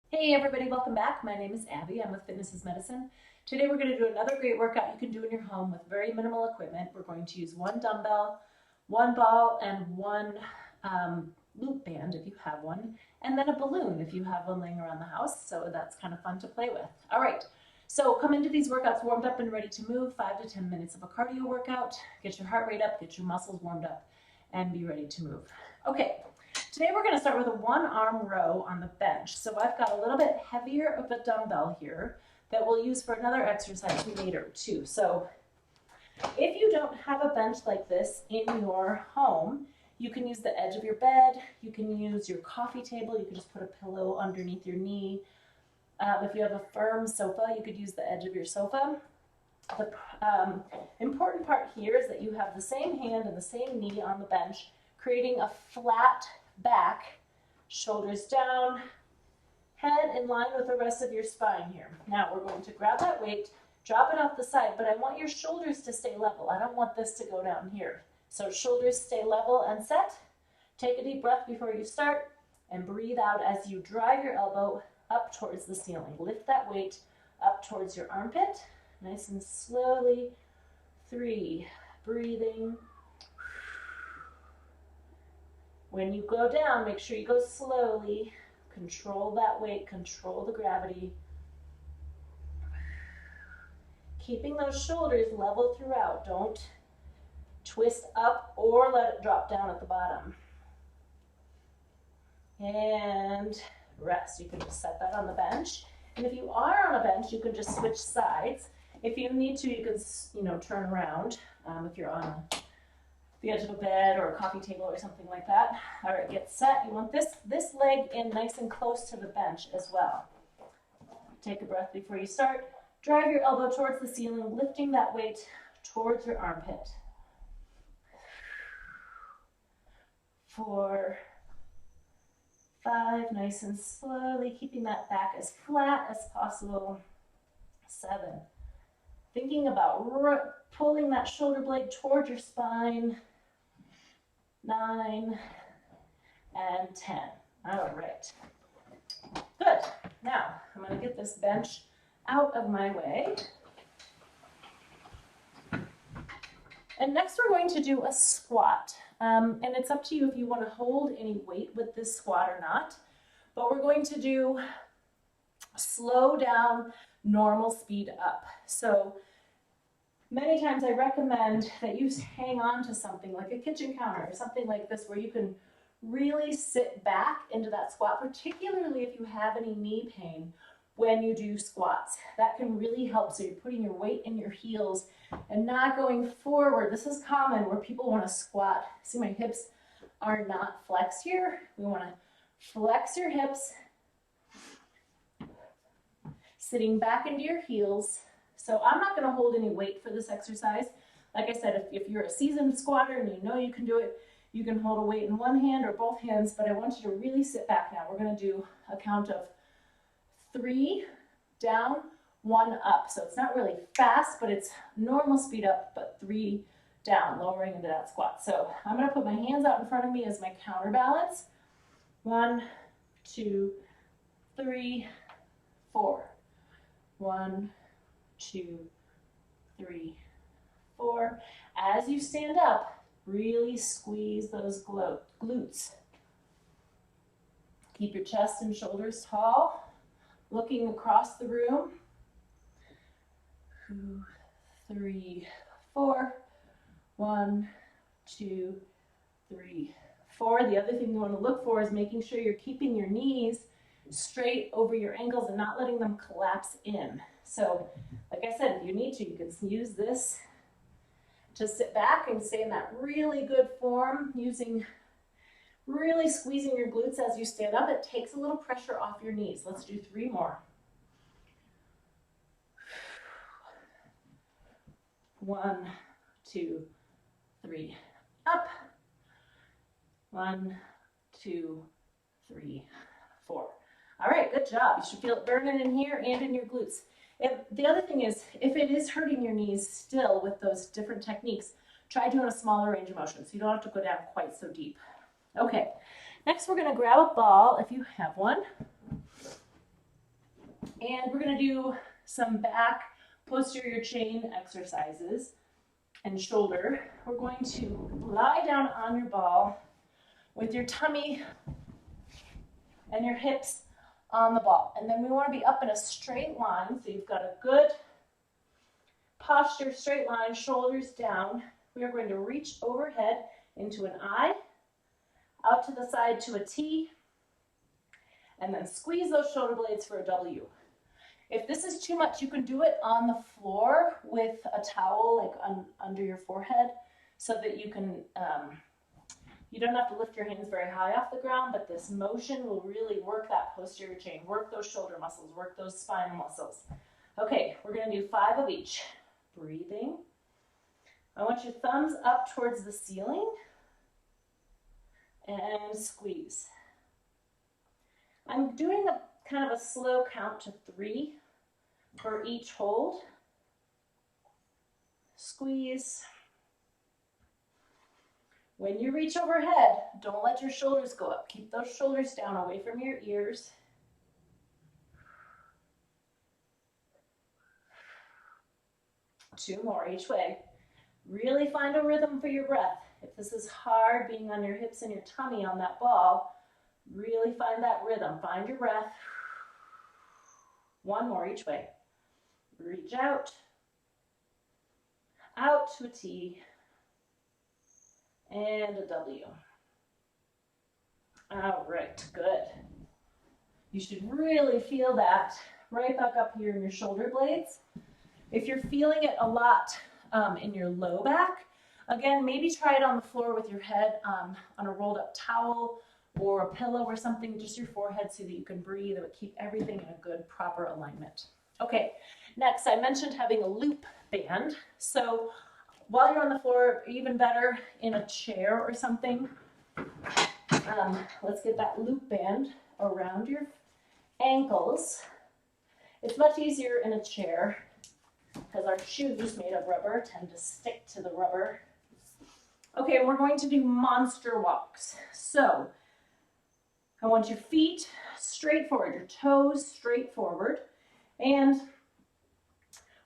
Hey everybody, welcome back. My name is Abby. I'm with Fitness is Medicine. Today we're going to do another great workout you can do in your home with very minimal equipment. We're going to use one dumbbell, one ball, and one loop band if you have one, and then a balloon if you have one laying around the house. So that's kind of fun to play with. All right, so come into these workouts warmed up and ready to move. 5 to 10 minutes of a cardio workout. Get your heart rate up, get your muscles warmed up, and be ready to move. Okay. Today we're going to start with a one arm row on the bench. So I've got a little bit heavier of a dumbbell here that we'll use for another exercise later too. So if you don't have a bench like this in your home, you can use the edge of your bed, you can use your coffee table, you can just put a pillow underneath your knee. If you have a firm sofa, you could use the edge of your sofa. The important part here is that you have the same hand and the same knee on the bench, creating a flat back, shoulders down, head in line with the rest of your spine here. Now we're going to grab that weight, drop it off the side, but I want your shoulders to stay level. I don't want this to go down here. So shoulders stay level and set. Take a deep breath before you start and breathe out as you drive your elbow up towards the ceiling. Lift that weight up towards your armpit, nice and slowly. 3, breathing. When you go down, make sure you go slowly. Control that weight, control the gravity. Keeping those shoulders level throughout. Don't twist up or let it drop down at the bottom. And rest. You can just set that on the bench. And if you are on a bench, you can just switch sides. If you need to, you can, turn around if you're on the edge of a bed or a coffee table or something like that. All right, get set. You want this leg in nice and close to the bench as well. Take a breath before you start. Drive your elbow towards the ceiling, lifting that weight towards your armpit. 4, 5, nice and slowly, keeping that back as flat as possible. 7, thinking about pulling that shoulder blade toward your spine. 9 and 10. All right. Good. Now, I'm going to get this bench out of my way. And next we're going to do a squat. And it's up to you if you want to hold any weight with this squat or not. But we're going to do slow down, normal speed up. So many times I recommend that you hang on to something like a kitchen counter or something like this where you can really sit back into that squat, particularly if you have any knee pain when you do squats. That can really help. So you're putting your weight in your heels and not going forward. This is common where people want to squat. See, my hips are not flexed here. We want to flex your hips, sitting back into your heels. So I'm not going to hold any weight for this exercise. Like I said, if you're a seasoned squatter and you know you can do it, you can hold a weight in one hand or both hands, but I want you to really sit back now. We're going to do a count of 3 down, 1 up. So it's not really fast, but it's normal speed up, but 3 down, lowering into that squat. So I'm going to put my hands out in front of me as my counterbalance. 1, 2, 3, 4. 1, 2, 3, 4. As you stand up, really squeeze those glutes. Keep your chest and shoulders tall, looking across the room. 2, 3, 4. 1, 2, 3, 4. The other thing you want to look for is making sure you're keeping your knees straight over your ankles and not letting them collapse in. So, like I said, if you need to, you can use this to sit back and stay in that really good form, really squeezing your glutes as you stand up. It takes a little pressure off your knees. Let's do 3 more. 1, 2, 3, up. 1, 2, 3, 4. All right, good job. You should feel it burning in here and in your glutes. The other thing is, if it is hurting your knees still with those different techniques, try doing a smaller range of motion so you don't have to go down quite so deep. Okay, next we're going to grab a ball if you have one. And we're gonna do some back posterior chain exercises and shoulder. We're going to lie down on your ball with your tummy and your hips on the ball. And then we want to be up in a straight line. So you've got a good posture, straight line, shoulders down. We are going to reach overhead into an I, out to the side to a T, and then squeeze those shoulder blades for a W. If this is too much, you can do it on the floor with a towel like under your forehead so that you can, you don't have to lift your hands very high off the ground, but this motion will really work that posterior chain, work those shoulder muscles, work those spinal muscles. Okay, we're gonna do 5 of each. Breathing. I want your thumbs up towards the ceiling and squeeze. I'm doing a kind of a slow count to 3 for each hold. Squeeze. When you reach overhead, don't let your shoulders go up. Keep those shoulders down away from your ears. Two more each way. Really find a rhythm for your breath. If this is hard, being on your hips and your tummy on that ball, really find that rhythm. Find your breath. One more each way. Reach out to a T, and a W. All right, good. You should really feel that right back up here in your shoulder blades. If you're feeling it a lot in your low back, again, maybe try it on the floor with your head on a rolled up towel or a pillow or something, just your forehead so that you can breathe. It would keep everything in a good, proper alignment. Okay, next, I mentioned having a loop band. So while you're on the floor, even better in a chair or something, let's get that loop band around your ankles. It's much easier in a chair because our shoes made of rubber tend to stick to the rubber. Okay, we're going to do monster walks. So I want your feet straight forward, your toes straight forward, and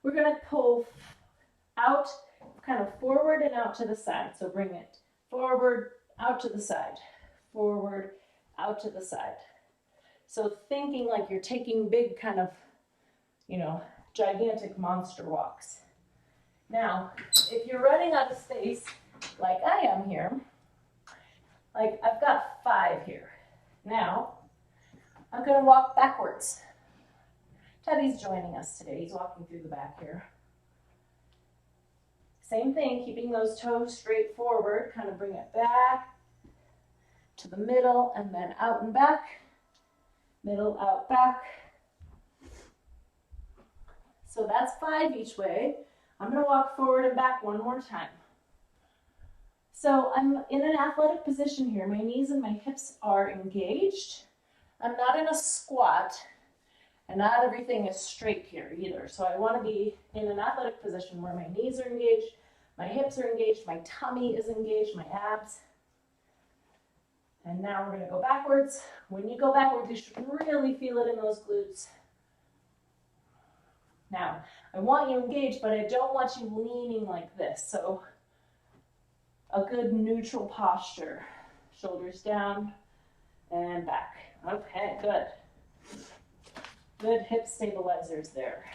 we're going to pull out, kind of forward and out to the side. So bring it forward, out to the side, forward, out to the side. So thinking like you're taking big kind of, gigantic monster walks. Now, if you're running out of space, like I am here, like I've got 5 here. Now, I'm gonna walk backwards. Teddy's joining us today. He's walking through the back here. Same thing, keeping those toes straight forward, kind of bring it back to the middle and then out and back, middle, out, back. So that's 5 each way. I'm gonna walk forward and back one more time. So I'm in an athletic position here. My knees and my hips are engaged. I'm not in a squat, and not everything is straight here either. So I want to be in an athletic position where my knees are engaged, my hips are engaged, my tummy is engaged, my abs. And now we're going to go backwards. When you go backwards, you should really feel it in those glutes. Now, I want you engaged, but I don't want you leaning like this. So a good neutral posture. Shoulders down and back. Okay, good. Good hip stabilizers there.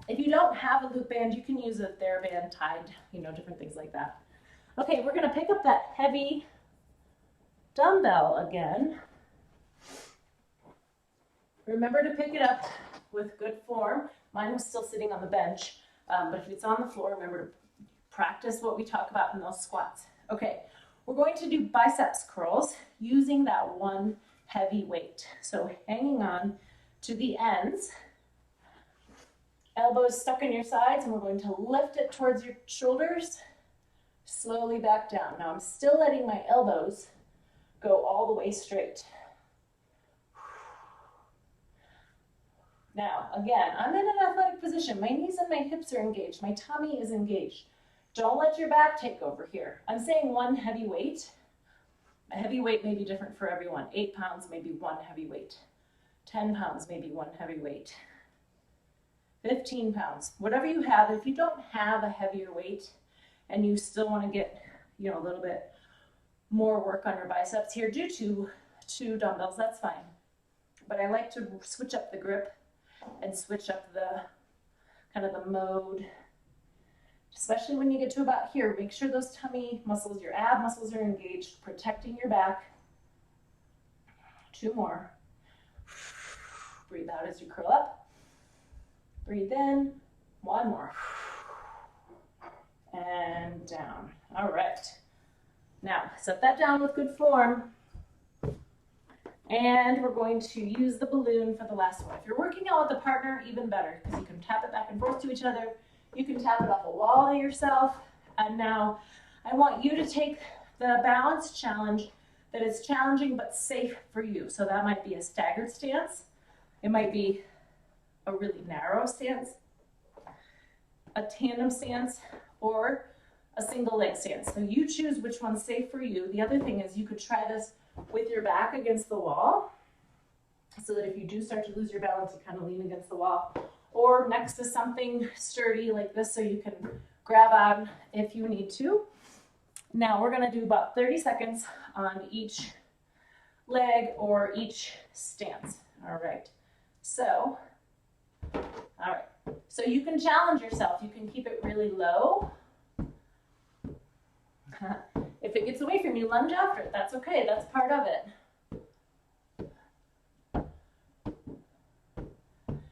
If you don't have a loop band, you can use a TheraBand tied, different things like that. Okay, we're gonna pick up that heavy dumbbell again. Remember to pick it up with good form. Mine was still sitting on the bench, but if it's on the floor, remember to practice what we talk about in those squats. Okay, we're going to do biceps curls using that one heavy weight. So hanging on to the ends, elbows stuck in your sides, and we're going to lift it towards your shoulders, slowly back down. Now I'm still letting my elbows go all the way straight. Now, again, I'm in an athletic position. My knees and my hips are engaged. My tummy is engaged. Don't let your back take over here. I'm saying one heavy weight. A heavy weight may be different for everyone. 8 pounds, maybe one heavy weight. 10 pounds, maybe one heavy weight, 15 pounds, whatever you have. If you don't have a heavier weight and you still want to get, you know, a little bit more work on your biceps here, do two dumbbells, that's fine. But I like to switch up the grip and switch up the kind of the mode, especially when you get to about here. Make sure those tummy muscles, your ab muscles are engaged, protecting your back. 2 more. Breathe out as you curl up. Breathe in. 1 more. And down. All right. Now, set that down with good form. And we're going to use the balloon for the last one. If you're working out with a partner, even better, because you can tap it back and forth to each other. You can tap it off a wall yourself. And now I want you to take the balance challenge that is challenging but safe for you. So that might be a staggered stance. It might be a really narrow stance, a tandem stance, or a single leg stance. So you choose which one's safe for you. The other thing is you could try this with your back against the wall, so that if you do start to lose your balance, you kind of lean against the wall, or next to something sturdy like this so you can grab on if you need to. Now we're going to do about 30 seconds on each leg or each stance. All right. So you can challenge yourself. You can keep it really low. If it gets away from you, lunge after it. That's okay. That's part of it.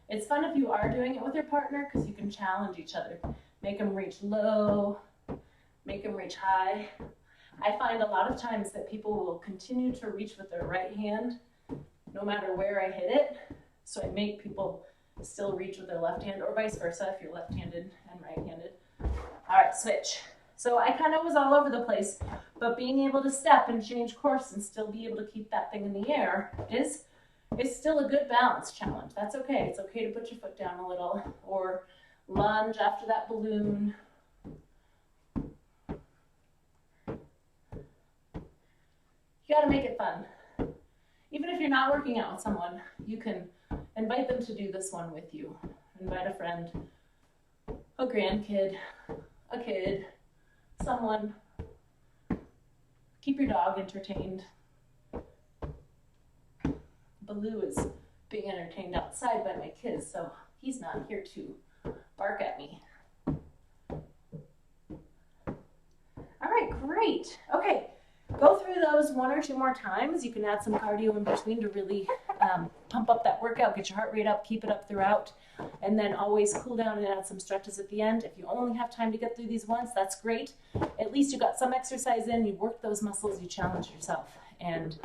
It's fun if you are doing it with your partner because you can challenge each other. Make them reach low, make them reach high. I find a lot of times that people will continue to reach with their right hand no matter where I hit it. So I make people still reach with their left hand, or vice versa if you're left-handed and right-handed. All right, switch. So I kind of was all over the place, but being able to step and change course and still be able to keep that thing in the air is still a good balance challenge. That's okay. It's okay to put your foot down a little or lunge after that balloon. You got to make it fun. Even if you're not working out with someone, you can invite them to do this one with you. Invite a friend, a grandkid, a kid, someone. Keep your dog entertained. Baloo is being entertained outside by my kids, so he's not here to bark at me. All right, great. Okay, go through those 1 or 2 more times. You can add some cardio in between to really pump up that workout, get your heart rate up, keep it up throughout, and then always cool down and add some stretches at the end. If you only have time to get through these once, that's great. At least you got some exercise in, you worked those muscles, you challenged yourself, and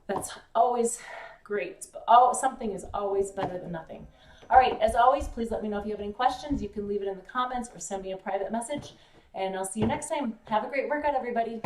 that's always great. Oh, something is always better than nothing. All right, as always, please let me know if you have any questions. You can leave it in the comments or send me a private message, and I'll see you next time. Have a great workout, everybody.